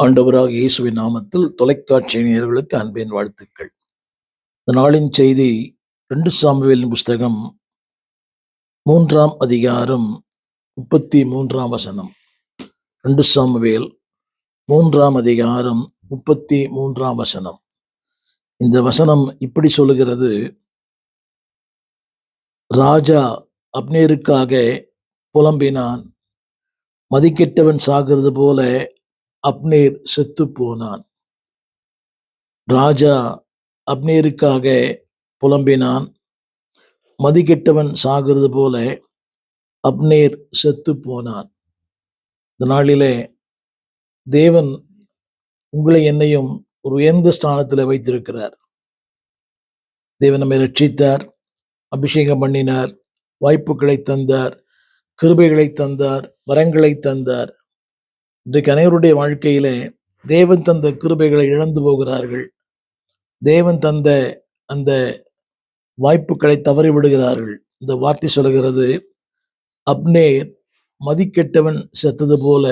ஆண்டவராக இயேசுவின் நாமத்தில் தொலைக்காட்சி நேயர்களுக்கு அன்பின் வாழ்த்துக்கள். இந்த நாளின் செய்தி 2 சாமுவேலின் புஸ்தகம் 3ஆம் அதிகாரம் 33ஆம் வசனம். 2 சாமுவேல் 3ஆம் அதிகாரம் 33ஆம் வசனம். இந்த வசனம் இப்படி சொல்லுகிறது: ராஜா அப்னேருக்காக புலம்பினான். மதிக்கெட்டவன் சாகிறது போல அப்னேர் செத்து போனான். ராஜா அப்னேருக்காக புலம்பினான். மதிக்கெட்டவன் சாகிறது போல அப்னேர் செத்து போனான். இந்த நாளிலே தேவன் உங்களை என்னையும் ஒரு உயர்ந்த ஸ்தானத்தில் வைத்திருக்கிறார். தேவன் நம்மை ரட்சித்தார், அபிஷேகம் பண்ணினார், வாய்ப்புகளை தந்தார், கிருபைகளை தந்தார், வரங்களை தந்தார். இன்றைக்கு அனைவருடைய வாழ்க்கையிலே தேவன் தந்த கிருபைகளை இழந்து போகிறார்கள். தேவன் தந்த அந்த வாய்ப்புகளை தவறி விடுகிறார்கள். இந்த வார்த்தை சொல்கிறது, அப்னேர் மதிக்கெட்டவன் செத்தது போல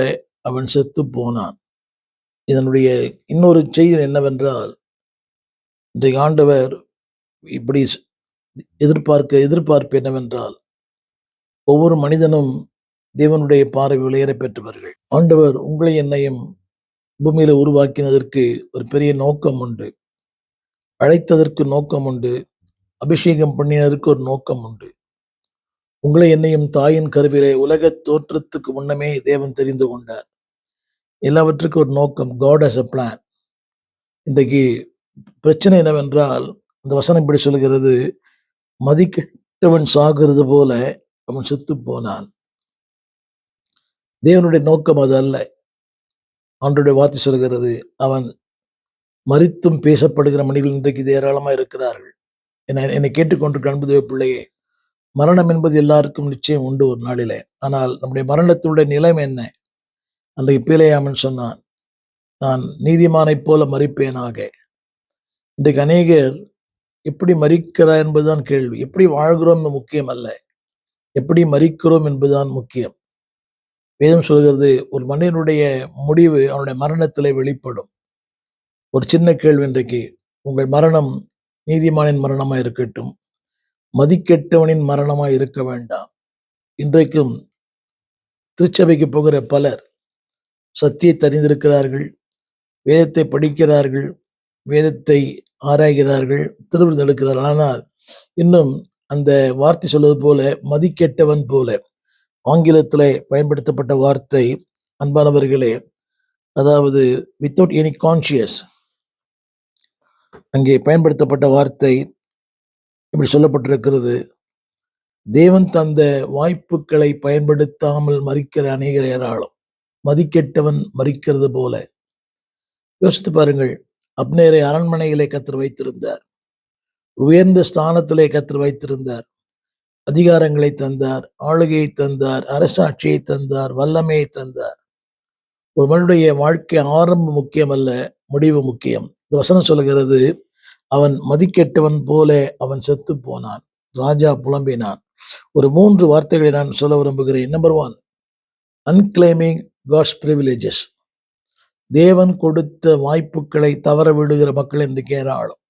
அவன் செத்து போனான். இதனுடைய இன்னொரு செய்தி என்னவென்றால், இன்றைக்கு ஆண்டவர் இப்படி எதிர்பார்ப்பு என்னவென்றால், ஒவ்வொரு மனிதனும் தேவனுடைய பார்வையில் ஏற பெற்றவர்கள். ஆண்டவர் உங்களை என்னையும் பூமியில உருவாக்கினதற்கு ஒரு பெரிய நோக்கம் உண்டு. அழைத்ததற்கு நோக்கம் உண்டு. அபிஷேகம் பண்ணினதற்கு ஒரு நோக்கம் உண்டு. உங்களை என்னையும் தாயின் கருவிலே உலக தோற்றத்துக்கு முன்னமே தேவன் தெரிந்து கொண்டார். எல்லாவற்றுக்கும் ஒரு நோக்கம். God has a plan. இன்றைக்கு பிரச்சனை என்னவென்றால், அந்த வசனம் இப்படி சொல்கிறது, மதிக்கெட்டவன் சாகிறது போல அவன் செத்து போனான். தேவனுடைய நோக்கம் அது அல்ல. ஆண்டவருடைய வார்த்தை சொல்கிறது, அவன் மரித்தும் பேசப்படுகிற மனிதர்கள் இன்றைக்கு ஏராளமா இருக்கிறார்கள். என்னை கேட்டுக்கொண்டிருக்கிற அன்பு தேவ பிள்ளையே, மரணம் என்பது எல்லாருக்கும் நிச்சயம் உண்டு ஒரு நாளிலே. ஆனால் நம்முடைய மரணத்தினுடைய நிலைமை என்ன? அன்றைக்கு பிலேயாமன் சொன்னான், நான் நீதிமானைப் போல மரிப்பேனாக. இன்றைக்கு அநேகர் எப்படி மரிக்கிறார் என்பதுதான் கேள்வி. எப்படி வாழ்கிறோம் முக்கியம் அல்ல, எப்படி மரிக்கிறோம் என்பதுதான் முக்கியம். வேதம் சொல்கிறது, ஒரு மனிதனுடைய முடிவு அவனுடைய மரணத்திலே வெளிப்படும். ஒரு சின்ன கேள்வி இன்றைக்கு, உங்கள் மரணம் நீதிமானின் மரணமா இருக்கட்டும், மதிக்கெட்டவனின் மரணமா இருக்க வேண்டாம். இன்றைக்கும் திருச்சபைக்கு போகிற பலர் சத்தியத்தை அறிந்திருக்கிறார்கள், வேதத்தை படிக்கிறார்கள், வேதத்தை ஆராய்கிறார்கள், திருவிருந்து எடுக்கிறார்கள். ஆனால் இன்னும் அந்த வார்த்தை சொல்வது போல மதிக்கெட்டவன் போல, ஆங்கிலத்திலே பயன்படுத்தப்பட்ட வார்த்தை அன்பானவர்களே, அதாவது வித்தவுட் எனி கான்சியஸ், அங்கே பயன்படுத்தப்பட்ட வார்த்தை இப்படி சொல்லப்பட்டிருக்கிறது, தேவன் தந்த வாய்ப்புகளை பயன்படுத்தாமல் மரிக்கிற அநேகர் ஏராளம். மதிக்கெட்டவன் மரிக்கிறது போல. யோசித்து பாருங்கள், அப்னேரை அரண்மனையிலே கர்த்தர் வைத்திருந்தார், உயர்ந்த ஸ்தானத்திலே கர்த்தர் வைத்திருந்தார், அதிகாரங்களை தந்தார், ஆளுகையை தந்தார், அரசாட்சியை தந்தார், வல்லமையை தந்தார். ஒரு மனிதனுடைய வாழ்க்கை ஆரம்பம் முக்கியம் அல்ல, முடிவு முக்கியம். இந்த வசனம் சொல்கிறது, அவன் மதிக்கெட்டவன் போல அவன் செத்து போனான். ராஜா புலம்பினான். ஒரு 3 வார்த்தைகளை நான் சொல்ல விரும்புகிறேன். Number 1, unclaiming God's privileges. தேவன் கொடுத்த வாய்ப்புகளை தவற விடுகிற மக்கள் இன்றைக்கு ஏராளம்.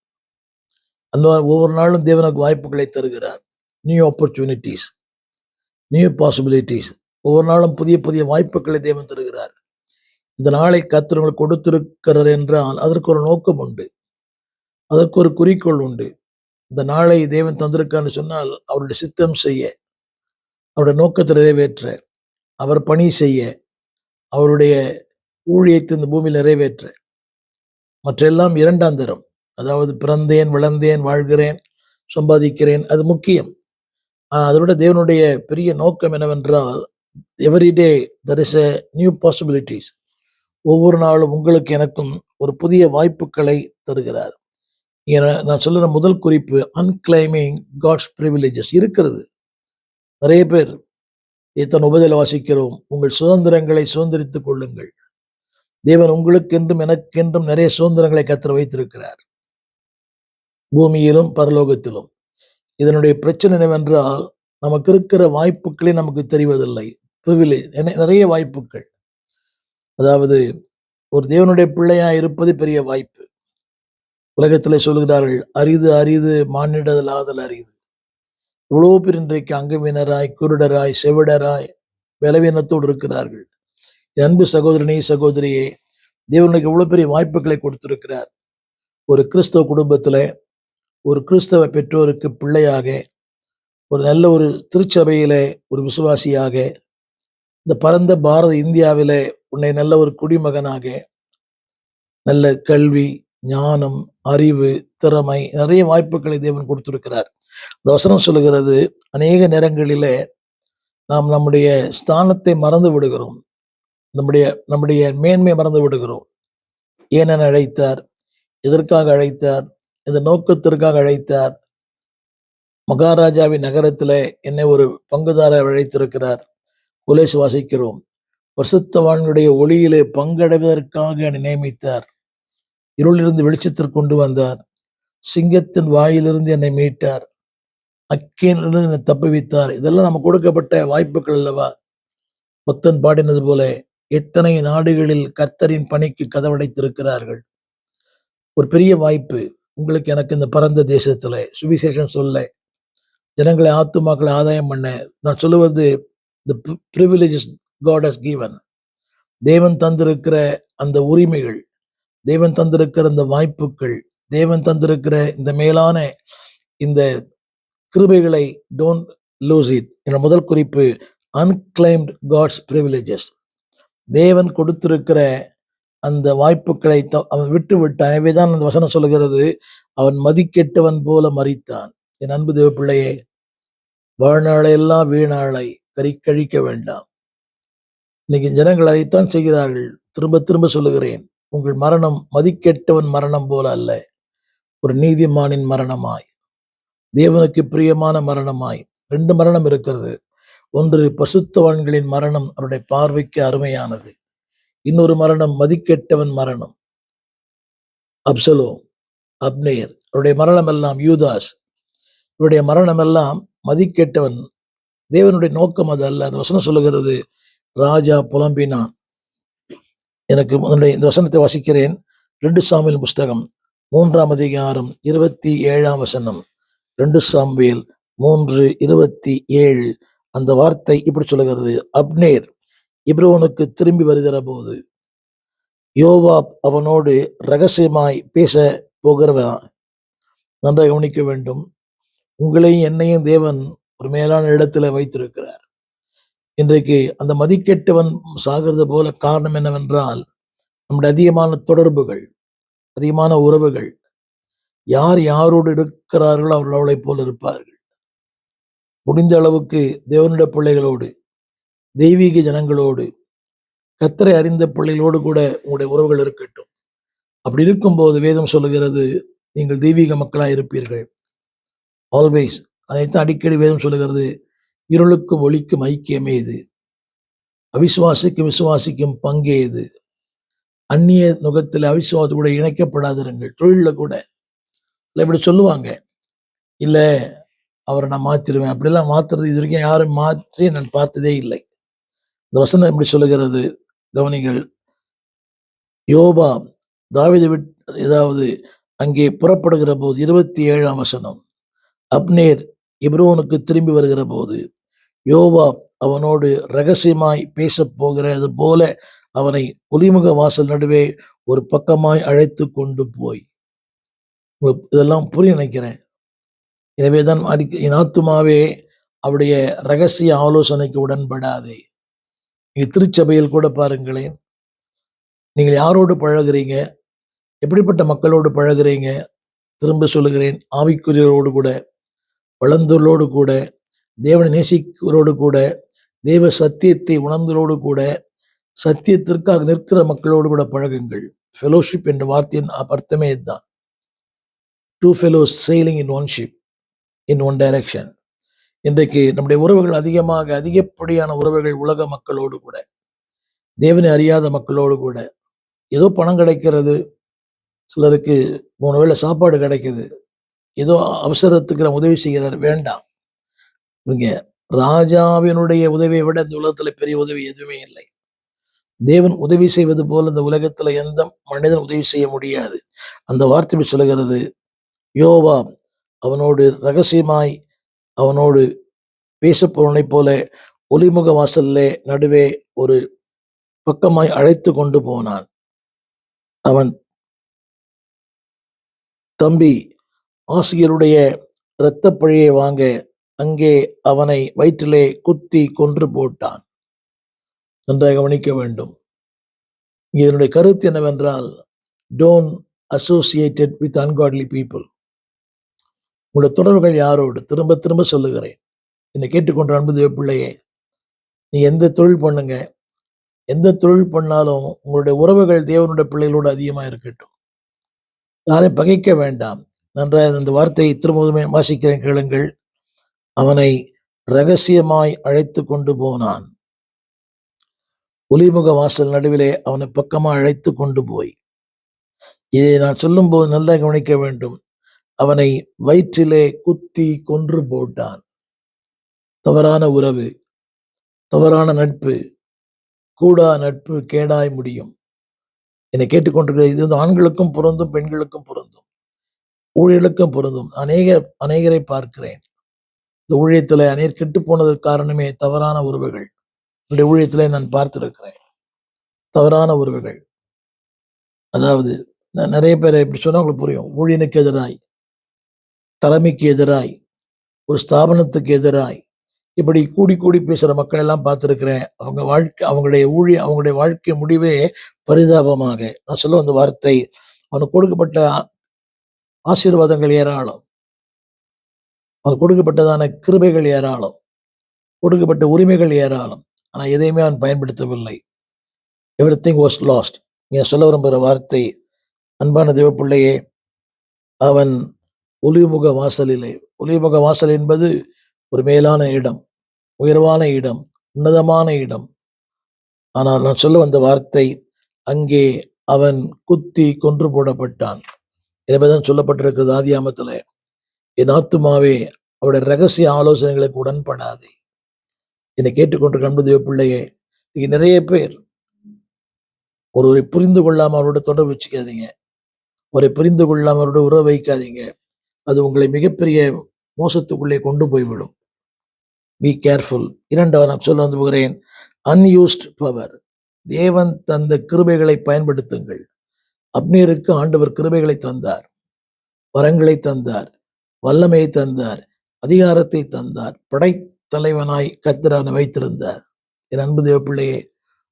அந்த ஒவ்வொரு நாளும் தேவனுக்கு வாய்ப்புகளை தருகிறார். New opportunities, new possibilities. ஒவ்வொரு நாளும் புதிய புதிய வாய்ப்புகளை தேவன் தருகிறார். இந்த நாளை கர்த்தர் உங்களுக்கு கொடுத்திருக்கிறார் என்றால் அதற்கு ஒரு நோக்கம் உண்டு, அதற்கு ஒரு குறிக்கோள் உண்டு. இந்த நாளை தேவன் தந்திருக்கான்னு சொன்னால் அவருடைய சித்தம் செய்ய, அவருடைய நோக்கத்தை நிறைவேற்ற, அவர் பணி செய்ய, அவருடைய ஊழியத்தை இந்த பூமியில் நிறைவேற்ற. மற்றெல்லாம் 2ஆம் தரம். அதாவது பிறந்தேன், வளர்ந்தேன், வாழ்கிறேன், சம்பாதிக்கிறேன், அது முக்கியம். அதோட தேவனுடைய பெரிய நோக்கம் என்னவென்றால், everyday there is a new possibilities. ஒவ்வொரு நாளும் உங்களுக்கு எனக்கும் ஒரு புதிய வாய்ப்புகளை தருகிறார். நான் சொல்லுற முதல் குறிப்பு, அன்கிளைமிங் காட்ஸ் பிரிவிலேஜஸ் இருக்கிறது. நிறைய பேர் இத்தனை உபதியில் வாசிக்கிறோம், உங்கள் சுதந்திரங்களை சுதந்திரித்துக் கொள்ளுங்கள். தேவன் உங்களுக்கென்றும் எனக்கென்றும் நிறைய சுதந்திரங்களை கர்த்தர் வைத்திருக்கிறார், பூமியிலும் பரலோகத்திலும். இதனுடைய பிரச்சனை என்னவென்றால், நமக்கு இருக்கிற வாய்ப்புகளே நமக்கு தெரிவதில்லை. பிரிவிலேஜ், நிறைய வாய்ப்புகள். அதாவது ஒரு தேவனுடைய பிள்ளையா இருப்பது பெரிய வாய்ப்பு. உலகத்திலே சொல்லுகிறார்கள், அரிது அரிது மானிடலாதல் அரிது. இவ்வளவு பேர் இன்றைக்கு அங்கவினராய், குருடராய், செவிடராய், பலவீனத்தோடு இருக்கிறார்கள். என் அன்பு சகோதரனே, சகோதரியே, தேவனுக்கு இவ்வளவு பெரிய வாய்ப்புகளை கொடுத்திருக்கிறார். ஒரு கிறிஸ்தவ குடும்பத்துல, ஒரு கிறிஸ்தவ பெற்றோருக்கு பிள்ளையாக, ஒரு நல்ல ஒரு திருச்சபையிலே ஒரு விசுவாசியாக, இந்த பரந்த பாரத இந்தியாவிலே உன்னை நல்ல ஒரு குடிமகனாக, நல்ல கல்வி, ஞானம், அறிவு, திறமை, நிறைய வாய்ப்புகளை தேவன் கொடுத்திருக்கிறார். இந்த வசனம் சொல்லுகிறது, அநேக நேரங்களிலே நாம் நம்முடைய ஸ்தானத்தை மறந்து விடுகிறோம். நம்முடைய நம்முடைய மேன்மை மறந்து விடுகிறோம். ஏன் என அழைத்தார்? எதற்காக அழைத்தார்? இந்த நோக்கத்திற்காக அழைத்தார். மகாராஜாவின் நகரத்திலே என்னை ஒரு பங்குதாரர் அழைத்திருக்கிறார். கொலேஸ் வாசிக்கிறோம். பரிசுத்தவான்களுடைய ஒளியிலே பங்கடைவதற்காக என்னை நியமித்தார். இருளிலிருந்து வெளிச்சத்திற்கு கொண்டு வந்தார். சிங்கத்தின் வாயிலிருந்து என்னை மீட்டார். அக்கினிலிருந்து என்னை தப்புவித்தார். இதெல்லாம் நமக்கு கொடுக்கப்பட்ட வாய்ப்புகள் அல்லவா? புத்தன் பாடினது போல, எத்தனை நாடுகளில் கர்த்தரின் பணிக்கு கதவடைத்திருக்கிறார்கள். ஒரு பெரிய வாய்ப்பு உங்களுக்கு எனக்கு இந்த பரந்த தேசத்துல சுவிசேஷம் சொல்ல, ஜனங்களை ஆத்துமாக்களை ஆதாயம் பண்ண. நான் சொல்லுவது the privileges God has given. தேவன் தந்திருக்கிற அந்த உரிமைகள், தேவன் தந்திருக்கிற இந்த வாய்ப்புகள், தேவன் தந்திருக்கிற இந்த மேலான இந்த கிருபைகளை டோன்ட் லூஸ் இட். என்ற முதல் குறிப்பு, unclaimed God's privileges. தேவன் கொடுத்திருக்கிற அந்த வாய்ப்புகளை அவன் விட்டு விட்டான். எனவேதான் அந்த வசனம் சொல்லுகிறது, அவன் மதிக்கெட்டவன் போல மரித்தான். என் அன்பு தேவ பிள்ளையே, வாழ்நாளையெல்லாம் வீணாளை கழிக்க வேண்டாம். இன்னைக்கு ஜனங்கள் அதைத்தான் செய்கிறார்கள். திரும்ப திரும்ப சொல்லுகிறேன், உங்கள் மரணம் மதிக்கெட்டவன் மரணம் போல அல்ல, ஒரு நீதிமானின் மரணமாய், தேவனுக்கு பிரியமான மரணமாய். 2 மரணம் இருக்கிறது. ஒன்று பசுத்தவான்களின் மரணம், அவருடைய பார்வைக்கு அருமையானது. இன்னொரு மரணம் மதிக்கெட்டவன் மரணம், அப்சலோம், அப்னேர். அவருடைய மரணம் எல்லாம் யூதாஸ். இவருடைய மரணம் எல்லாம் மதிக்கெட்டவன். தேவனுடைய நோக்கம் அது அல்ல. அந்த வசனம் சொல்லுகிறது, ராஜா புலம்பினான். எனக்கு இந்த வசனத்தை வாசிக்கிறேன். 2 சாமுவேல் புஸ்தகம் 3ஆம் அதிகாரம் 27ஆம் வசனம். 2 சாமுவேல் 3:27. அந்த வார்த்தை இப்படி சொல்லுகிறது, அப்னேர் எப்ரோனுக்கு திரும்பி வருகிற போது யோவாப் அவனோடு ரகசியமாய் பேச போகிறவன். நன்றாக கவனிக்க வேண்டும். உங்களையும் என்னையும் தேவன் ஒரு மேலான இடத்துல வைத்திருக்கிறார். இன்றைக்கு அந்த மதிக்கெட்டவன் சாகிறது போல காரணம் என்னவென்றால், நம்முடைய அதிகமான தொடர்புகள், அதிகமான உறவுகள். யார் யாரோடு இருக்கிறார்களோ அவர்கள் அவளை போல் இருப்பார்கள். முடிந்த அளவுக்கு தேவனுடைய பிள்ளைகளோடு, தெய்வீக ஜனங்களோடு, கர்த்தரை அறிந்த பிள்ளைகளோடு கூட உங்களுடைய உறவுகள் இருக்கட்டும். அப்படி இருக்கும்போது வேதம் சொல்லுகிறது, நீங்கள் தெய்வீக மக்களாக இருப்பீர்கள். ஆல்வேஸ். அதைத்தான் அடிக்கடி வேதம் சொல்லுகிறது, இருளுக்கும் ஒளிக்கும் ஐக்கியமே இது, அவிசுவாசிக்கும் விசுவாசிக்கும் பங்கே இது, அந்நிய நுகத்தில் அவிசுவாசத்து கூட இணைக்கப்படாதிருங்கள். தொழில கூட இப்படி சொல்லுவாங்க, இல்ல அவரை நான் மாத்திருவேன். அப்படிலாம் மாத்துறது இது வரைக்கும் யாரும் மாற்றி நான் பார்த்ததே இல்லை. இந்த வசனம் எப்படி சொல்லுகிறது கவனிகள். யோபா தாவீதை விட்டு ஏதாவது அங்கே புறப்படுகிற போது 27ஆம் வசனம், அப்னேர் எப்ரோனுக்கு திரும்பி வருகிற போது யோவா அவனோடு ரகசியமாய் பேச போகிறது போல அவனை ஒலிமுக வாசல் நடுவே ஒரு பக்கமாய் அழைத்து கொண்டு போய். இதெல்லாம் புரிய நினைக்கிறேன். எனவேதான் என் ஆத்துமாவே அவருடைய ரகசிய ஆலோசனைக்கு உடன்படாதே. நீங்க திருச்சபையில் கூட பாருங்களேன், நீங்கள் யாரோடு பழகுறீங்க, எப்படிப்பட்ட மக்களோடு பழகுறீங்க. திரும்ப சொல்லுகிறேன், ஆவிக்குரியரோடு கூட, வளர்ந்தோரோடு கூட, தேவனை நேசிக்கிறோடு கூட, தேவ சத்தியத்தை உணர்ந்தோடு கூட, சத்தியத்திற்காக நிற்கிற மக்களோடு கூட பழகுங்கள். ஃபெலோஷிப் என்ற வார்த்தையின் அர்த்தமே இதுதான். 2 fellows sailing in one ship in one direction. இன்றைக்கு நம்முடைய உறவுகள் அதிகப்படியான உறவுகள் உலக மக்களோடு கூட, தேவனை அறியாத மக்களோடு கூட. ஏதோ பணம் கிடைக்கிறது, சிலருக்கு 3 வேளை சாப்பாடு கிடைக்குது, ஏதோ அவசரத்துக்கு நான் உதவி செய்கிறார். வேண்டாம். இங்க ராஜாவினுடைய உதவியை விட இந்த உலகத்துல பெரிய உதவி எதுவுமே இல்லை. தேவன் உதவி செய்வது போல இந்த உலகத்துல எந்த மனிதன் உதவி செய்ய முடியாது. அந்த வார்த்தை சொல்லுகிறது, யோவாப் அவனோடு ரகசியமாய் அவனோடு பேசப்போவனைப் போல ஒலிமுக வாசல்லே நடுவே ஒரு பக்கமாய் அழைத்து கொண்டு போனான். அவன் தம்பி ஆசிரியருடைய இரத்தப் பழியை வாங்க அங்கே அவனை வயிற்றிலே குத்தி கொன்று போட்டான். நன்றாக கவனிக்க வேண்டும். இதனுடைய கருத்து என்னவென்றால், don't associated with ungodly people. உங்களுடைய தொடர்புகள் யாரோடு? திரும்ப திரும்ப சொல்லுகிறேன். என்னை கேட்டுக்கொண்ட அன்பு தேவ பிள்ளையே, நீ எந்த தொழில் பண்ணுங்க, எந்த தொழில் பண்ணாலும் உங்களுடைய உறவுகள் தேவனுடைய பிள்ளைகளோடு அதிகமா இருக்கட்டும். யாரையும் பகைக்க வேண்டாம். நன்றாக இந்த வார்த்தையை திரும்பவுமே வாசிக்கிறேன், கேளுங்கள். அவனை ரகசியமாய் அழைத்து கொண்டு போனான். ஒலிமுக வாசல் நடுவிலே அவனை பக்கமா அழைத்து கொண்டு போய், இதை நான் சொல்லும்போது நல்லா கவனிக்க வேண்டும். அவனை வயிற்றிலே குத்தி கொன்று போட்டான். தவறான உறவு, தவறான நட்பு, கூடா நட்பு கேடாய் முடியும். என்னை கேட்டுக்கொண்டிருக்கிற இது வந்து ஆண்களுக்கும் பொருந்தும், பெண்களுக்கும் பொருந்தும், ஊழியர்களுக்கும் பொருந்தும். அநேகரை பார்க்கிறேன். இந்த ஊழியத்துல அநேகர் கெட்டு போனதற்கு காரணமே தவறான உறவுகள். என்னுடைய ஊழியத்திலே நான் பார்த்திருக்கிறேன். தவறான உறவுகள். அதாவது நிறைய பேரை இப்படி சொன்னா உங்களுக்கு புரியும். ஊழியனுக்கு எதிராய், தலைமைக்கு எதிராய், ஒரு ஸ்தாபனத்துக்கு எதிராய், இப்படி கூடி கூடி பேசுற மக்கள் எல்லாம் பார்த்திருக்கிறேன். அவங்க வாழ்க்கை, அவங்களுடைய வாழ்க்கை முடிவே பரிதாபமாக. நான் சொல்ல வந்த வார்த்தை, அவனுக்கு கொடுக்கப்பட்ட ஆசீர்வாதங்கள் ஏராளம், அவனுக்கு கொடுக்கப்பட்டதான கிருபைகள் ஏராளம், கொடுக்கப்பட்ட உரிமைகள் ஏராளம். ஆனா எதையுமே அவன் பயன்படுத்தவில்லை. Everything was last. நீங்க சொல்ல விரும்புகிற வார்த்தை, அன்பான தேவ பிள்ளையே, அவன் ஒலிமுக வாசலிலே, ஒலிமுக வாசல் என்பது ஒரு மேலான இடம், உயர்வான இடம், உன்னதமான இடம். ஆனால் நான் சொல்ல வந்த வார்த்தை, அங்கே அவன் குத்தி கொன்று போடப்பட்டான். எனவேதான் சொல்லப்பட்டிருக்கிறது ஆதியாமத்துல, என் ஆத்துமாவே அவருடைய ரகசிய ஆலோசனைகளுக்கு உடன்படாதே. என்னை கேட்டுக்கொண்டிருக்க அன்பு தேவ பிள்ளையே, இங்க நிறைய பேர் ஒருவரை புரிந்து கொள்ளாம அவரோட தொடர்பு வச்சுக்காதீங்க. அவரை புரிந்து கொள்ளாம அவரோட உறவு வைக்காதீங்க. அது உங்களை மிகப்பெரிய மோசத்துக்குள்ளே கொண்டு போய்விடும். Be careful. இரண்டாவது நான் சொல்ல வந்து போகிறேன், அன்யூஸ்ட் பவர். தேவன் தந்த கிருபைகளை பயன்படுத்துங்கள். அப்னேருக்கு ஆண்டவர் கிருபைகளை தந்தார், வரங்களை தந்தார், வல்லமையை தந்தார், அதிகாரத்தை தந்தார், படைத்தலைவனாய் கர்த்தர் வைத்திருந்தார். என் அன்பு தேவ பிள்ளையே,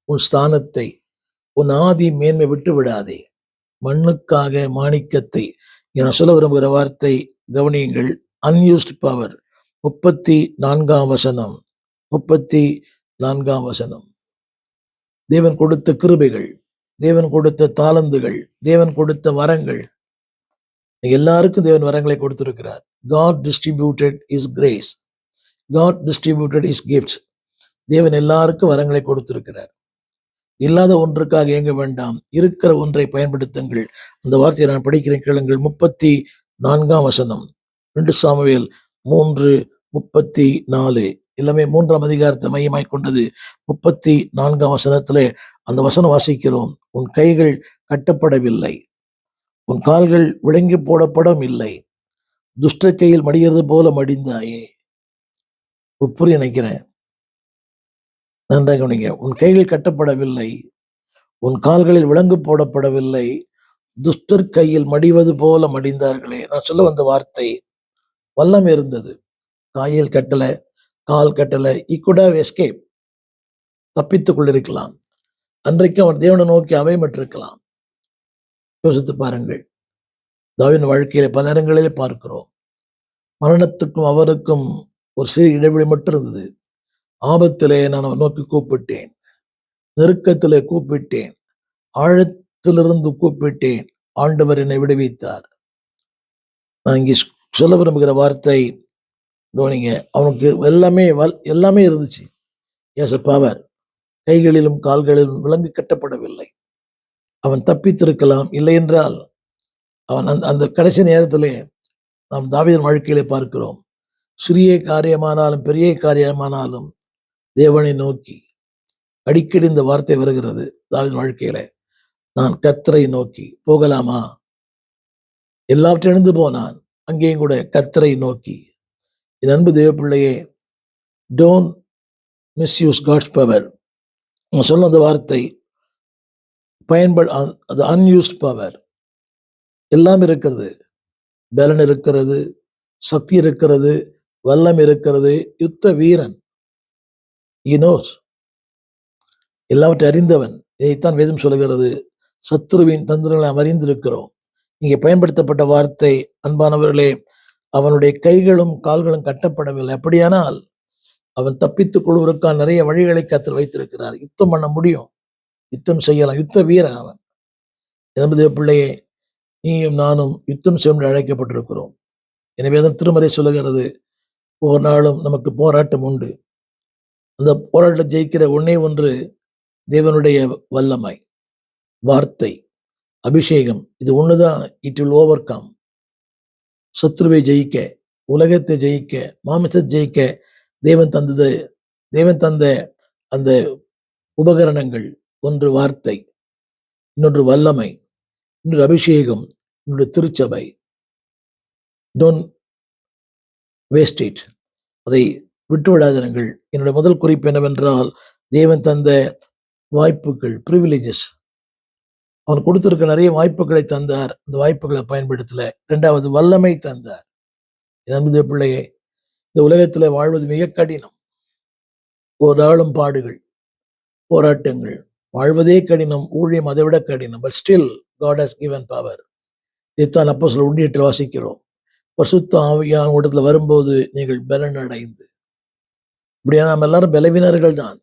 உன் ஸ்தானத்தை, உன் ஆதி மேன்மை விட்டு விடாதே. மண்ணுக்காக மாணிக்கத்தை. நான் சொல்ல விரும்புகிற வார்த்தை கவனியுங்கள். Unused power. 34ஆம் வசனம், 34ஆம் வசனம். தேவன் கொடுத்த கிருபைகள், தேவன் கொடுத்த தாளந்துகள், தேவன் கொடுத்த வரங்கள். எல்லாருக்கும் தேவன் வரங்களை கொடுத்திருக்கிறார். God distributed his grace. God distributed his gifts. தேவன் எல்லாருக்கும் வரங்களை கொடுத்திருக்கிறார். இல்லாத ஒன்றுக்காக ஏங்க வேண்டாம், இருக்கிற ஒன்றை பயன்படுத்துங்கள். அந்த வார்த்தையை நான் படிக்கிறேன், கேளுங்கள். 34ஆம் வசனம், 2 சாமுவேல் 3:34. எல்லாமே 3ஆம் அதிகாரத்தை மையமாய் கொண்டது. 34ஆம் வசனத்திலே அந்த வசனம் வாசிக்கிறோம். உன் கைகள் கட்டப்படவில்லை, உன் கால்கள் விளங்கி போடப்படும் இல்லை, துஷ்ட கையில் மடிகிறது போல மடிந்தாயே. புரிய நினைக்கிறேன், நன்றாக கவனிங்க. உன் கைகள் கட்டப்படவில்லை, உன் கால்களில் விலங்கு போடப்படவில்லை, துஷ்டர் கையில் மடிவது போல மடிந்தார்களே. நான் சொல்ல வந்த வார்த்தை, வல்லம் இருந்தது, காயில் கட்டல, கால் கட்டல. he could have escaped. தப்பித்துக் கொண்டிருக்கலாம். அன்றைக்கு அவர் தேவனை நோக்கி அபயமிட்டிருக்கலாம். யோசித்து பாருங்கள். தாவீதின் வாழ்க்கையில பல நேரங்களிலே பார்க்கிறோம், மரணத்துக்கும் அவருக்கும் ஒரு சிறு இடைவெளி மட்டும் இருந்தது. ஆபத்திலே நான் நோக்கி கூப்பிட்டேன், நெருக்கத்திலே கூப்பிட்டேன், ஆழத்திலிருந்து கூப்பிட்டேன், ஆண்டவர் என்னை விடுவித்தார். நான் இங்கே சொல்ல விரும்புகிற வார்த்தை கவனிங்க. அவனுக்கு எல்லாமே இருந்துச்சு. எஸ் பவர். கைகளிலும் கால்களிலும் விலங்கு கட்டப்படவில்லை. அவன் தப்பித்திருக்கலாம். இல்லை என்றால் அவன் அந்த கடைசி நேரத்திலே நாம் தாவீதின் வாழ்க்கையிலே பார்க்கிறோம், சிறிய காரியமானாலும் பெரிய காரியமானாலும் தேவனை நோக்கி அடிக்கடி இந்த வார்த்தை வருகிறது தாவீதின் வாழ்க்கையில. நான் கர்த்தரை நோக்கி போகலாமா? எல்லாவற்றையும் இழந்து போனான். அங்கேயும் கூட கர்த்தரை நோக்கி. என் அன்பு தேவ பிள்ளையே, டோன்ட் மிஸ்யூஸ் காட்ஸ் பவர். நான் சொன்ன அந்த வார்த்தை அது அன்யூஸ்ட் பவர். எல்லாம் இருக்கிறது. பலன் இருக்கிறது, சக்தி இருக்கிறது, வல்லம் இருக்கிறது, யுத்த வீரன். He knows. எல்லாவற்றை அறிந்தவன். இதைத்தான் வேதம் சொல்லுகிறது. சத்துருவின் தந்திரங்களை நாம் அறிந்திருக்கிறோம். இங்கே பயன்படுத்தப்பட்ட வார்த்தை, அன்பானவர்களே, அவனுடைய கைகளும் கால்களும் கட்டப்படவில்லை. அப்படியானால் அவன் தப்பித்துக் கொள்வதற்கான நிறைய வழிகளை கர்த்தர் வைத்திருக்கிறார். யுத்தம் பண்ண முடியும், யுத்தம் செய்யலாம். யுத்த வீரன் அவன். என்பது பிள்ளையே, நீயும் நானும் யுத்தம் செய்ய அழைக்கப்பட்டிருக்கிறோம். எனவே தான் திருமறை சொல்லுகிறது, ஒவ்வொரு நாளும் நமக்கு போராட்டம் உண்டு. அந்த போராட்டம் ஜெயிக்கிற ஒன்னே ஒன்று தேவனுடைய வல்லமை, வார்த்தை, அபிஷேகம். இது ஒண்ணுதான் இட் வில் ஓவர் கம். சத்ருவை ஜெயிக்க, உலகத்தை ஜெயிக்க, மாமிசத்தை ஜெயிக்க தேவன் தந்த அந்த உபகரணங்கள். ஒன்று வார்த்தை, இன்னொன்று வல்லமை, இன்னொரு அபிஷேகம், இன்னொரு திருச்சபை. Don't waste it. அதை விட்டுவிடாதீர்கள். என்னுடைய முதல் குறிப்பு என்னவென்றால், தேவன் தந்த வாய்ப்புகள், பிரிவிலேஜஸ். அவன் கொடுத்திருக்க நிறைய வாய்ப்புகளை தந்தார். அந்த வாய்ப்புகளை பயன்படுத்தல. 2வது வல்லமை தந்தார். என் அன்பு பிள்ளையே, இந்த உலகத்துல வாழ்வது மிக கடினம். ஒரு நாளும் பாடுகள், போராட்டங்கள். வாழ்வதே கடினம், ஊழியம் அதை விட கடினம். But still God has given power. இதைத்தான் அப்போஸ்தலர் 1:8 வாசிக்கிறோம். பரிசுத்த ஆவியான இடத்துல வரும்போது நீங்கள் பலன் அடைந்து. இப்படியா நாம் எல்லாரும் பலவீனர்கள் தான்.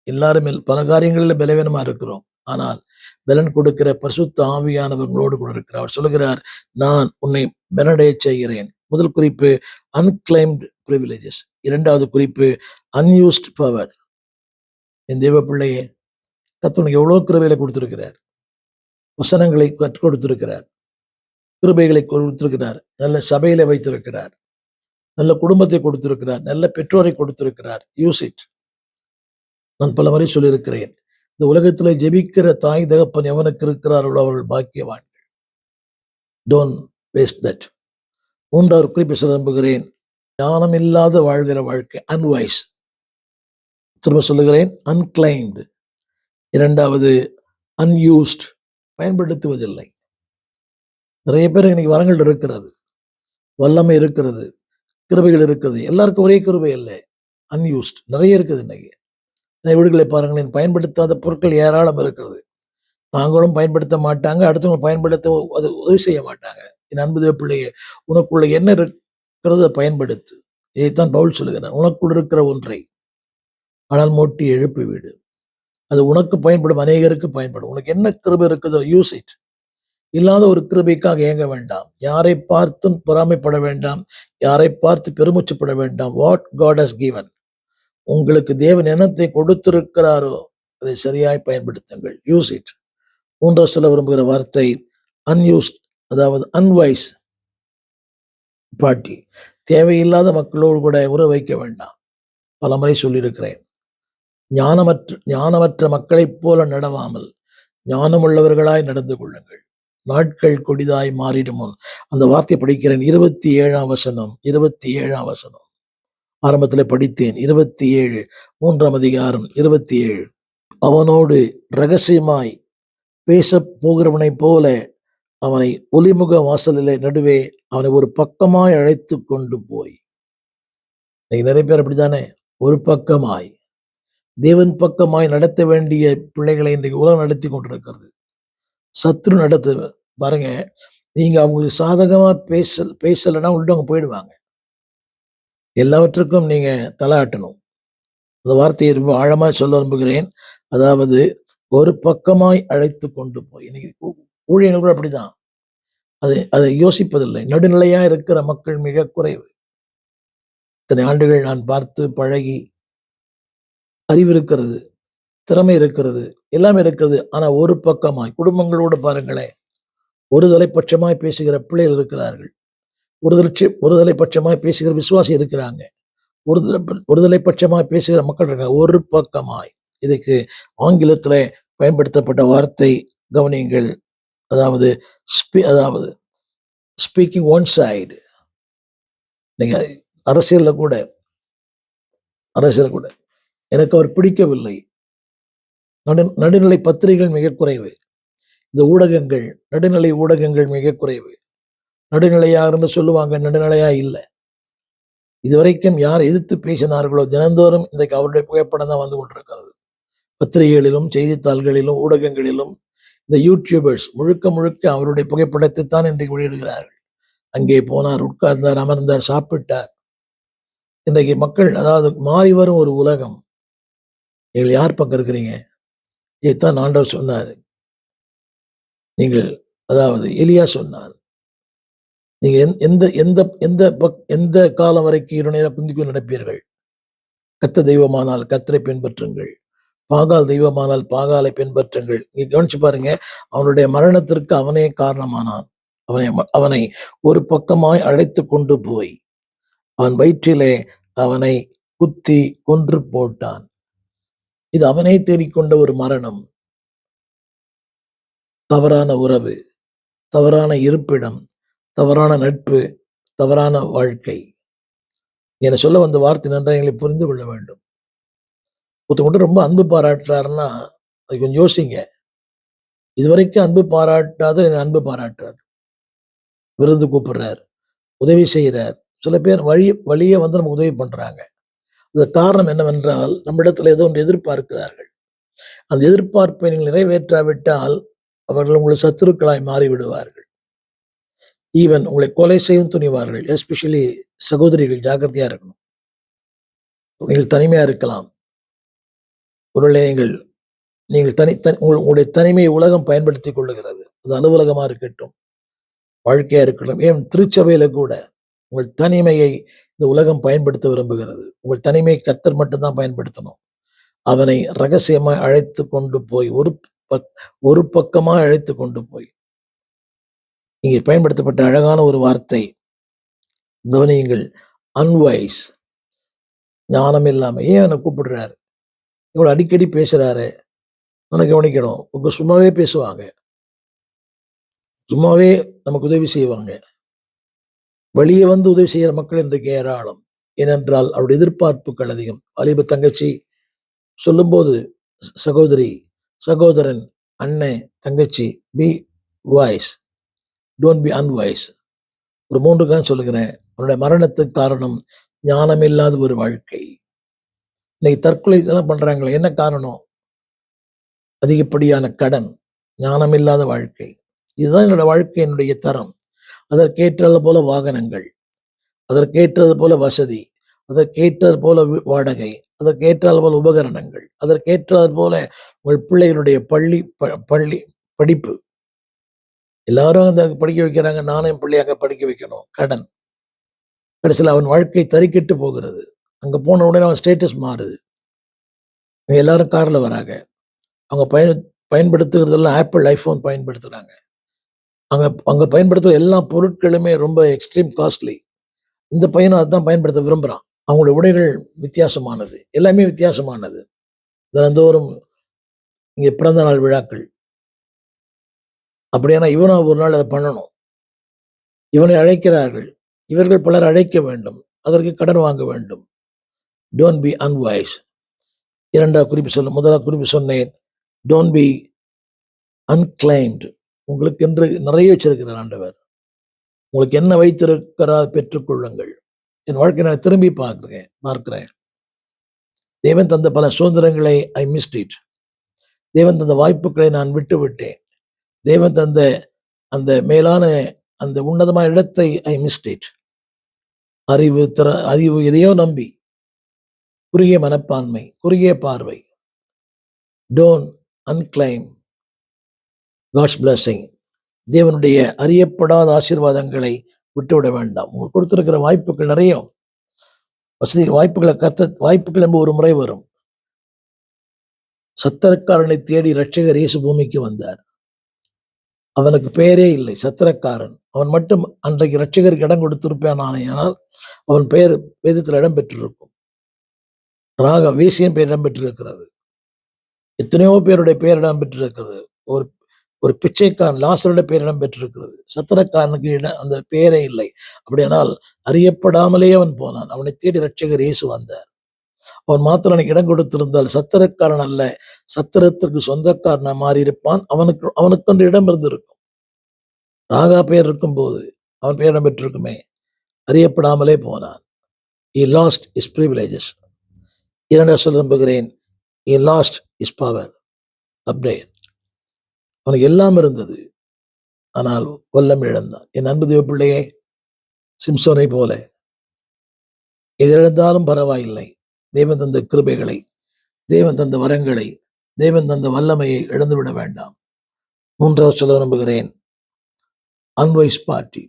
எல்லாரும் பல காரியங்களில் பலவீனமா இருக்கிறோம். ஆனால் பலன் கொடுக்கிற பரிசுத்த ஆவியானவர்களோடு கூட இருக்கிறார். அவர் சொல்லுகிறார், நான் உன்னை பலனடைய செய்கிறேன். முதல் குறிப்பு அன்கிளைம்டு பிரிவிலேஜஸ். 2வது குறிப்பு அன்யூஸ்ட் பவர். என் தேவ பிள்ளையே, கர்த்தர் உனக்கு எவ்வளவு கிருபைகளை கொடுத்திருக்கிறார். வசனங்களை கற்றுக் கொடுத்திருக்கிறார், கிருபைகளை கொடுத்திருக்கிறார், நல்ல சபையில வைத்திருக்கிறார், நல்ல குடும்பத்தை கொடுத்திருக்கிறார், நல்ல பெற்றோரை கொடுத்திருக்கிறார். Use it. நான் பல முறை சொல்லியிருக்கிறேன், இந்த உலகத்தில் ஜெபிக்கிற தாய் தகப்பன் எவனுக்கு இருக்கிறார்களோ அவர்கள் பாக்கியவான்கள். Don't waste that. 3வது குறிப்பு சொல்ல நம்புகிறேன், ஞானம் இல்லாத வாழ்கிற வாழ்க்கை, அன்வைஸ். திரும்ப சொல்லுகிறேன், அன்கிளைம்டு. 2வது அன்யூஸ்ட், பயன்படுத்துவதில்லை. நிறைய பேர் இன்னைக்கு வரங்கள் இருக்கிறது, வல்லமை இருக்கிறது, கிருபைகள் இருக்கிறது. எல்லாருக்கும் ஒரே கிருபை இல்லை, அன்யூஸ்ட் நிறைய இருக்குது. இன்னைக்கு வீடுகளை பாருங்களேன், பயன்படுத்தாத பொருட்கள் ஏராளம் இருக்கிறது. தாங்களும் பயன்படுத்த மாட்டாங்க, அடுத்தவங்க பயன்படுத்த அது உதவி செய்ய மாட்டாங்க. என் அன்பு தேவ பிள்ளையே, உனக்குள்ள என்ன இருக்கிறத பயன்படுத்து. இதைத்தான் பவுல் சொல்லுகிறார், உனக்குள் இருக்கிற ஒன்றை ஆனால் மூட்டி எழுப்பி விடு. அது உனக்கு பயன்படும், அநேகருக்கு பயன்படும். உனக்கு என்ன கிருபை இருக்குதோ யூஸ் இட். இல்லாத ஒரு கிருபைக்காக ஏங்க வேண்டாம். யாரை பார்த்தும் பொறாமைப்பட வேண்டாம், யாரை பார்த்து பெருமூச்சுப்பட வேண்டாம். வாட் காட் ஹஸ் கிவன், உங்களுக்கு தேவன் என்னத்தை கொடுத்திருக்கிறாரோ அதை சரியாய் பயன்படுத்துங்கள். Use it. 3வது சொல்ல விரும்புகிற வார்த்தை அன்யூஸ்ட், அதாவது அன்வைஸ் பார்ட்டி. தேவையில்லாத மக்களோடு கூட உறவு வைக்க வேண்டாம். பல முறை சொல்லியிருக்கிறேன். ஞானமற்ற மக்களைப் போல நடவாமல் ஞானமுள்ளவர்களாய் நடந்து கொள்ளுங்கள். நாட்கள் கொடிதாய் மாறிடும் முன். அந்த வார்த்தை படிக்கிறேன். 27ஆம் வசனம். 27ஆம் வசனம் ஆரம்பத்தில் படித்தேன். 27, 3ஆம் அதிகாரம் 27. அவனோடு ரகசியமாய் பேச போகிறவனை போல அவனை ஒலிமுக வாசலிலே நடுவே அவனை ஒரு பக்கமாய் அழைத்து கொண்டு போய். நிறைய பேர் அப்படித்தானே, ஒரு பக்கமாய் தேவன் பக்கமாய் நடத்த வேண்டிய பிள்ளைகளை இன்றைக்கு உலகம் நடத்தி கொண்டிருக்கிறது. சத்ரு நடத்து பாருங்க. நீங்க அவங்களுக்கு சாதகமா பேசலைன்னா உள்ளவங்க போயிடுவாங்க. எல்லாவற்றுக்கும் நீங்க தலாட்டணும். அந்த வார்த்தையை ரொம்ப ஆழமா சொல்ல விரும்புகிறேன். அதாவது ஒரு பக்கமாய் அழைத்து கொண்டு போய். இன்னைக்கு ஊழியர்கள் கூட அப்படிதான். அதை யோசிப்பதில்லை. நடுநிலையா இருக்கிற மக்கள் மிக குறைவு. இத்தனை ஆண்டுகள் நான் பார்த்து பழகி, அறிவு இருக்கிறது, திறமை இருக்கிறது, எல்லாமே இருக்கிறது. ஆனா ஒரு பக்கமாய் குடும்பங்களோடு பாருங்களேன், ஒரு தலைப்பட்சமாய் பேசுகிற பிள்ளைகள் இருக்கிறார்கள். ஒரு தலைப்பட்சமாய் பேசுகிற விசுவாசி இருக்கிறாங்க. ஒரு தலைப்பட்சமாய் பேசுகிற மக்கள் இருக்காங்க. ஒரு பக்கமாய் இதுக்கு ஆங்கிலத்துல பயன்படுத்தப்பட்ட வார்த்தை கவனியுங்கள். அதாவது அதாவது ஸ்பீக்கிங் ஒன் சைடு. நீங்க அரசியல்ல கூட எனக்கு அவர் பிடிக்கவில்லை. நடுநிலை பத்திரிகைகள் மிக குறைவு. இந்த ஊடகங்கள், நடுநிலை ஊடகங்கள் மிக குறைவு. நடுநிலையாருன்னு சொல்லுவாங்க, நடுநிலையா இல்ல. இதுவரைக்கும் யார் எதிர்த்து பேசினார்களோ தினந்தோறும் இன்றைக்கு அவருடைய புகைப்படம் தான் வந்து கொண்டிருக்கிறது. பத்திரிகைகளிலும், செய்தித்தாள்களிலும், ஊடகங்களிலும் இந்த யூடியூபர்ஸ் முழுக்க அவருடைய புகைப்படத்தை தான் இன்றைக்கு வெளியிடுகிறார்கள். அங்கே போனார், உட்கார்ந்தார், அமர்ந்தார், சாப்பிட்டார். இன்றைக்கு மக்கள், அதாவது மாறி வரும் ஒரு உலகம். நீங்கள் யார் பக்கம் இருக்கிறீங்க? இதைத்தான் ஆண்டவர் சொன்னார். நீங்கள், அதாவது எலியா சொன்னார், நீங்க எந்த எந்த எந்த எந்த காலம் வரைக்கும் இருநேர பிந்திக்குள் நடப்பீர்கள்? கர்த்தர் தெய்வமானால் கர்த்தரை பின்பற்றுங்கள், பாகால் தெய்வமானால் பாகாலை பின்பற்றுங்கள். நீங்க கவனிச்சு பாருங்க, அவனுடைய மரணத்திற்கு அவனே காரணமானான். அவனை ஒரு பக்கமாய் அழைத்து கொண்டு போய் அவன் வயிற்றிலே அவனை குத்தி கொன்று போட்டான். இது அவனே தேடிக்கொண்ட ஒரு மரணம். தவறான உறவு, தவறான இருப்பிடம், தவறான நட்பு, தவறான வாழ்க்கை. என சொல்ல வந்த வார்த்தை நன்றாக எங்களை புரிந்து கொள்ள வேண்டும். ஒருத்தவங்க ரொம்ப அன்பு பாராட்டுறாருன்னா அது கொஞ்சம் யோசிங்க. இதுவரைக்கும் அன்பு பாராட்டாத அன்பு பாராட்டுறார், விருந்து கூப்பிடுறார், உதவி செய்கிறார். சில பேர் வழியே வந்து நமக்கு உதவி பண்றாங்க. அது காரணம் என்னவென்றால், நம்மிடத்துல ஏதோ ஒன்று எதிர்பார்க்கிறார்கள். அந்த எதிர்பார்ப்பை நீங்கள் நிறைவேற்றாவிட்டால் அவர்கள் உங்கள் சத்துருக்களாய் மாறிவிடுவார்கள். ஈவன் உங்களை கொலை செய்யும் துணிவார்கள். எஸ்பெஷலி சகோதரிகள் ஜாக்கிரதையா இருக்கணும். நீங்கள் தனிமையா இருக்கலாம். ஒருவேளை நீங்கள் உங்களுடைய தனிமையை உலகம் பயன்படுத்திக் கொள்ளுகிறது. அது அலுவலகமா இருக்கட்டும், வாழ்க்கையா இருக்கட்டும், ஏன் திருச்சபையில கூட உங்கள் தனிமையை இந்த உலகம் பயன்படுத்த விரும்புகிறது. உங்கள் தனிமையை கர்த்தர் மட்டும்தான் பயன்படுத்தணும். அவனை ரகசியமாய் அழைத்து கொண்டு போய் ஒரு பக்கமா அழைத்து கொண்டு போய், இங்கே பயன்படுத்தப்பட்ட அழகான ஒரு வார்த்தை கவனியுங்கள். அன்வைஸ், ஞானம் இல்லாம. ஏன் அவனை கூப்பிடுறாரு? இவ்வளவு அடிக்கடி பேசுறாரு, கவனிக்கணும். சும்மாவே பேசுவாங்க, சும்மாவே நமக்கு உதவி செய்வாங்க. வெளியே வந்து உதவி செய்யற மக்கள் இன்றைக்கு ஏராளம். ஏனென்றால் அவருடைய எதிர்பார்ப்புகள் அதிகம். வாலிப தங்கச்சி சொல்லும்போது, சகோதரி, சகோதரன், அண்ணன், தங்கச்சி, be wise, don't be unwise. ஒரு 3 காரணம் சொல்லுகிறேன். அவருடைய மரணத்துக்கு காரணம் ஞானம் இல்லாத ஒரு வாழ்க்கை. இன்னைக்கு தற்கொலை இதெல்லாம் பண்றாங்களே, என்ன காரணம்? அதிகப்படியான கடன், ஞானம் இல்லாத வாழ்க்கை. இதுதான் என்னோட வாழ்க்கையினுடைய தரம். அதற்கேற்றது போல வாகனங்கள், அதற்கேற்றது போல வசதி, அதற்கேற்றது போல வாடகை, அதற்கேற்றாது போல உபகரணங்கள், அதற்கேற்றாது போல உங்கள் பிள்ளைகளுடைய பள்ளி படிப்பு. எல்லாரும் அந்த படிக்க வைக்கிறாங்க, நானும் என் பிள்ளைய அங்க படிக்க வைக்கணும். கடன். கடைசியில் அவன் வாழ்க்கை தறிக்கெட்டு போகிறது. அங்க போன உடனே அவன் ஸ்டேட்டஸ் மாறுது. எல்லாரும் கார்ல வராங்க. அவங்க பயன்படுத்துகிறதெல்லாம் ஆப்பிள் ஐபோன் பயன்படுத்துறாங்க. அங்க பயன்படுத்துற எல்லா பொருட்களுமே ரொம்ப எக்ஸ்ட்ரீம் காஸ்ட்லி. இந்த பையனும் அதுதான் பயன்படுத்த விரும்புறான். அவங்களுடைய உடைகள் வித்தியாசமானது, எல்லாமே வித்தியாசமானது. தினந்தோறும் இங்கே பிறந்த நாள் விழாக்கள். அப்படியானா இவனும் ஒரு நாள் அதை பண்ணணும். இவனை அழைக்கிறார்கள், இவர்கள் பலர் அழைக்க வேண்டும், அதற்கு கடன் வாங்க வேண்டும். Don't be unwise. முதலாவது குறிப்பு சொன்னேன், டோன்ட் பி அன்கிளைம்டு. உங்களுக்கு என்று நிறைய வச்சிருக்கிறார் ஆண்டவர். உங்களுக்கு என்ன வைத்திருக்கிறார் பெற்றுக்கொள்ளுங்கள். என் வாழ்க்கை நான் திரும்பி பார்க்கிறேன். தேவன் தந்த பல சுதந்திரங்களை ஐ மிஸ்ட் இட். தேவன் தந்த வாய்ப்புகளை நான் விட்டு விட்டேன். தேவன் தந்த அந்த மேலான அந்த உன்னதமான இடத்தை ஐ மிஸ்ட் இட். அறிவு எதையோ நம்பி, குறுகிய மனப்பான்மை, குறுகிய பார்வை. Don't unclaim God's blessing. தேவனுடைய அறியப்படாத ஆசீர்வாதங்களை விட்டுவிட வேண்டாம். உங்களுக்கு கொடுத்திருக்கிற வாய்ப்புகள் நிறைய வசதி வாய்ப்புகள் என்பது ஒரு முறை வரும். சத்திரக்காரனை தேடி இரட்சகர் இயேசு பூமிக்கு வந்தார். அவனுக்கு பெயரே இல்லை, சத்திரக்காரன். அவன் மட்டும் அன்றைக்கு இரட்சகருக்கு இடம் கொடுத்திருப்பான். ஆனால் அவன் பெயர் வேதத்தில் இடம் பெற்றிருக்கும். வேசியன் பெயர் இடம் பெற்றிருக்கிறது. எத்தனையோ பேருடைய பேரிடம் பெற்றிருக்கிறது. ஒரு ஒரு பிச்சைக்காரன் லாசருடைய பேரிடம் பெற்றிருக்கிறது. சத்திரக்காரனுக்கு அந்த பெயரே இல்லை. அப்படியானால் அறியப்படாமலே அவன் போனான். அவனை தேடி இரட்சகர் இயேசு வந்தார். அவன் மாத்திரம் எனக்கு இடம் கொடுத்திருந்தால் சத்திரக்காரன் அல்ல, சத்திரத்திற்கு சொந்தக்காரனா மாறியிருப்பான். அவனுக்கு இடம் இருந்திருக்கும். ராகா பெயர் இருக்கும்போது அவன் பெயரிடம் பெற்றிருக்குமே. அறியப்படாமலே போனான். He lost his privileges. இரண்டாவது சொல்ல நம்புகிறேன். He lost his power. அப்படியே அவனுக்கு எல்லாம் இருந்தது. ஆனால் வல்லம் இழந்தான். என் அன்பு தேவ பிள்ளையே, சிம்சோனை போல எது இழந்தாலும் பரவாயில்லை. தேவன் தந்த கிருபைகளை, தேவன் தந்த வரங்களை, தேவன் தந்த வல்லமையை இழந்துவிட வேண்டாம். மூன்றாவது சொல்ல நம்புகிறேன். Unwise party.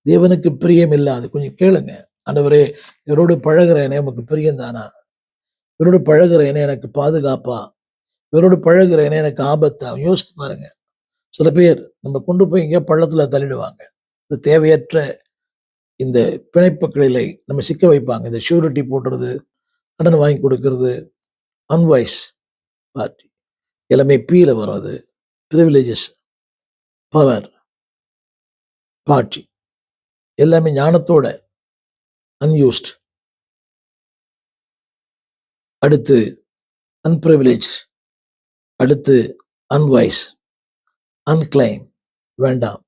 தேவனுக்கு பிரியம் இல்லாது. கொஞ்சம் கேளுங்க. ஆண்டவரே, இவரோடு பழகிறேனே உமக்கு பிரியம் தானா? இவரோடு பழகிறேனே எனக்கு பாதுகாப்பா? இவரோடு பழகிறேனே எனக்கு ஆபத்தா? யோசித்து பாருங்க. சில பேர் நம்ம கொண்டு போய் எங்கேயோ பள்ளத்துல தள்ளிடுவாங்க. இந்த தேவையற்ற இந்த பிணைப்புகளிலே நம்ம சிக்க வைப்பாங்க. இந்த ஷூரிட்டி போடுறது, கடன் வாங்கி கொடுக்கறது, அன்வைஸ் பார்ட்டி எல்லாமே பீல வரும். அது ப்ரிவிலேஜஸ், பவர், பார்ட்டி எல்லாமே ஞானத்தோட அன்யூஸ்ட். அடுத்து அன்பிரிவிலேஜ், அடுத்து அன்வைஸ், அன்கிளைம். வேண்டாம்.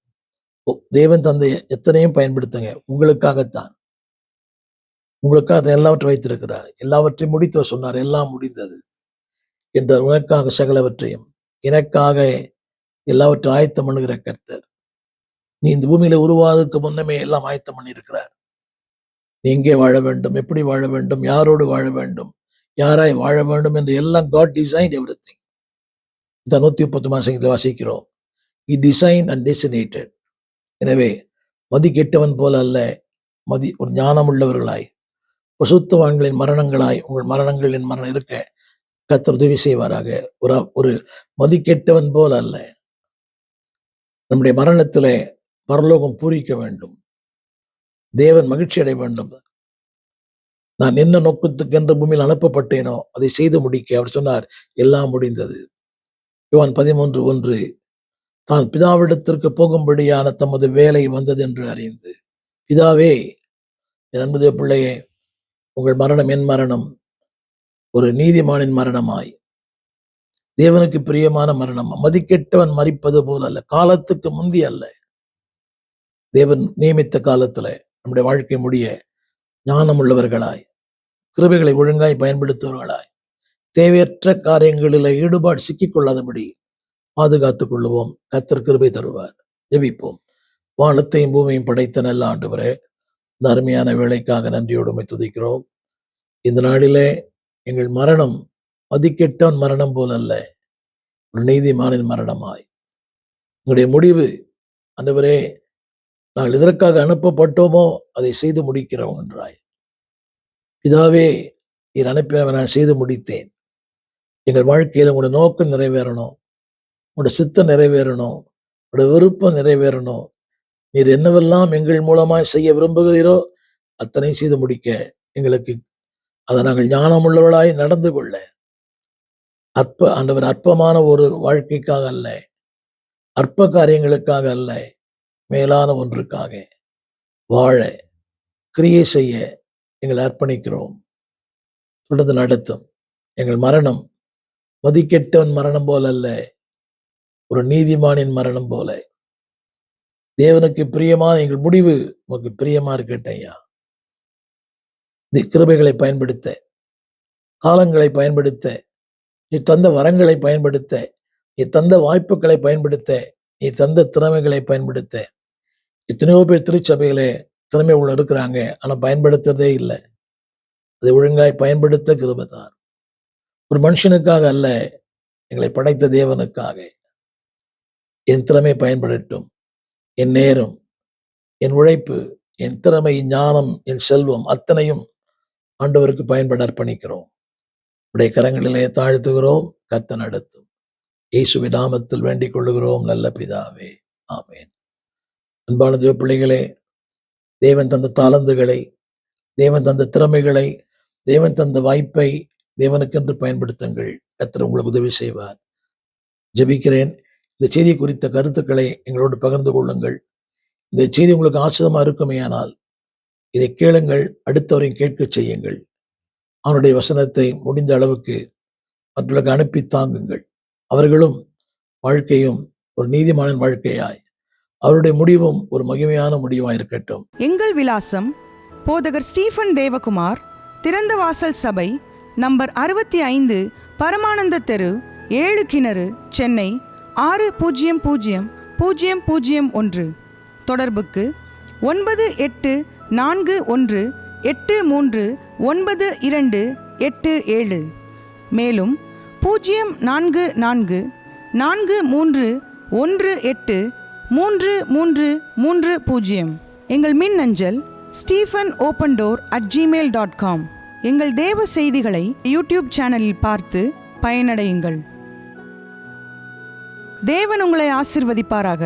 தேவன் தந்தை எத்தனையும் பயன்படுத்துங்க. உங்களுக்காகத்தான். உங்களுக்காக எல்லாவற்றையும் வைத்திருக்கிறார். எல்லாவற்றையும் முடித்து சொன்னார். எல்லாம் முடிந்தது என்றார். உனக்காக சகலவற்றையும், எனக்காக எல்லாவற்றையும் ஆயத்தம் பண்ணுகிற கர்த்தர். நீ இந்த பூமியில உருவாவதற்கு முன்னமே எல்லாம் ஆயத்தம் பண்ணியிருக்கிறார். நீ எங்கே வாழ வேண்டும், எப்படி வாழ வேண்டும், யாரோடு வாழ வேண்டும், யாராய் வாழ வேண்டும் என்று எல்லாம் காட் டிசைன் எவ்ரிதிங். இந்த 130 வாசிக்கிறோம். He designed and designated. எனவே மதி கெட்டவன் போல அல்ல, ஒரு ஞானம் உள்ளவர்களாய், பசுத்தவான்களின் மரணங்களாய் உங்கள் மரணங்களின் மரணம் இருக்க கர்த்தர் உதவி செய்வாராக. ஒரு மதி கெட்டவன் போல அல்ல. நம்முடைய மரணத்திலே பரலோகம் பூரிக்க வேண்டும். தேவன் மகிழ்ச்சி அடைய வேண்டும். நான் என்ன நோக்கத்துக்கு என்று பூமியில் அனுப்பப்பட்டேனோ அதை செய்து முடிக்க அவர் சொன்னார். எல்லாம் முடிந்தது. யோவான் 13:1 தான் பிதாவிடத்திற்கு போகும்படியான தமது வேலை வந்தது என்று அறிந்து, பிதாவே, என் அன்பு பிள்ளையே, உங்கள் மரணம் என் மரணம் ஒரு நீதிமானின் மரணமாய், தேவனுக்கு பிரியமான மரணம். மதிக்கெட்டவன் மரிப்பது போல அல்ல, காலத்துக்கு முந்தி அல்ல, தேவன் நியமித்த காலத்துல நம்முடைய வாழ்க்கை முடிய ஞானம் உள்ளவர்களாய், கிருபைகளை ஒழுங்காய் பயன்படுத்துவர்களாய், தேவையற்ற காரியங்களில் ஈடுபாடு சிக்கிக்கொள்ளாதபடி பாதுகாத்துக் கொள்ளுவோம். கர்த்தர் கிருபை தருவார். ஜெபிப்போம். வானத்தையும் பூமியையும் படைத்த நல்ல ஆண்டவரே, இந்த அருமையான வேலைக்காக நன்றியோடு உம்மை துதிக்கிறோம். இந்த நாளிலே எங்கள் மரணம் மதிக்கெட்டவன் மரணம் போல அல்ல, ஒரு நீதிமானின் மரணமாய், உங்களுடைய முடிவு ஆண்டவரே, நாங்கள் எதற்காக அனுப்பப்பட்டோமோ அதை செய்து முடிக்கிறோம் என்றாய். பிதாவே, நீர் அனுப்பினவன் நான் செய்து முடித்தேன். எங்கள் வாழ்க்கையில் உங்களுடைய நோக்கம் நிறைவேறணும், உங்களுடைய சித்தம் நிறைவேறணும், உங்களுடைய விருப்பம் நிறைவேறணும். நீர் என்னவெல்லாம் எங்கள் மூலமாய் செய்ய விரும்புகிறீரோ அத்தனை செய்து முடிக்க எங்களுக்கு அதை நாங்கள் ஞானமுள்ளவர்களாய் நடந்து கொள்ள, ஆண்டவர் அற்பமான ஒரு வாழ்க்கைக்காக அல்ல, அற்ப காரியங்களுக்காக அல்ல, மேலான ஒன்றுக்காக வாழ, கிரியை செய்ய எங்களை அர்ப்பணிக்கிறோம். தொடர்ந்து நடத்தும். எங்கள் மரணம் மதிக்கெட்டவன் மரணம் போல அல்ல, ஒரு நீதிமானின் மரணம் போல. தேவனுக்கு பிரியமான எங்கள் முடிவு உங்களுக்கு பிரியமா இருக்கட்டும் ஐயா. கிருபைகளை பயன்படுத்த, காலங்களை பயன்படுத்த, நீ தந்த வரங்களை பயன்படுத்த, நீ தந்த வாய்ப்புகளை பயன்படுத்த, நீ தந்த திறமைகளை பயன்படுத்த. எத்தனையோ பேர் திருச்சபையிலே திறமை உள்ள இருக்கிறாங்க, ஆனா பயன்படுத்துறதே இல்லை. அதை ஒழுங்காய் பயன்படுத்த கிருபைதார். ஒரு மனுஷனுக்காக அல்ல, எங்களை படைத்த தேவனுக்காக என் திறமை பயன்படட்டும். என் நேரம், என் உழைப்பு, என் திறமை, ஞானம், என் செல்வம் அத்தனையும் ஆண்டவருக்கு பயன்பட அர்ப்பணிக்கிறோம். உடைய கரங்களிலே தாழ்த்துகிறோம். கர்த்தர் நடத்தும். இயேசுவின் நாமத்தில் வேண்டிக் கொள்ளுகிறோம் நல்ல பிதாவே. ஆமென். அன்பான தேவ பிள்ளைகளே, தேவன் தந்த தாளந்துகளை, தேவன் தந்த திறமைகளை, தேவன் தந்த வாய்ப்பை, தேவனுக்கென்று பயன்படுத்துங்கள். கர்த்தர் உங்களுக்கு உதவி செய்வார். ஜெபிக்கிறேன். இந்த செய்தி குறித்த கருத்துக்களை எங்களோடு பகிர்ந்து கொள்ளுங்கள். இந்த செய்தி உங்களுக்கு ஆசிரியமா இருக்குமேயானால் இதை கேளுங்கள், அடுத்தவரையும் கேட்க செய்யுங்கள். அவனுடைய வசனத்தை முடிந்த அளவுக்கு மற்றவர்களுக்கு அனுப்பி தாங்குங்கள். அவர்களும் வாழ்க்கையும் ஒரு நீதிமானின் வாழ்க்கையாய், அவருடைய முடிவும் ஒரு மகிமையான முடிவாய் இருக்கட்டும். எங்கள் விலாசம்: போதகர் ஸ்டீஃபன் தேவகுமார், திறந்த வாசல் சபை, நம்பர் 65, பரமானந்த தெரு, 7 கிணறு, சென்னை 600001. தொடர்புக்கு 9841839287. மேலும் 0444183330. எங்கள் மின்னஞ்சல் stephen.opendoor@gmail.com. எங்கள் தேவ செய்திகளை யூடியூப் சேனலில் பார்த்து பயனடையுங்கள். தேவன் உங்களை ஆசீர்வதிப்பாராக.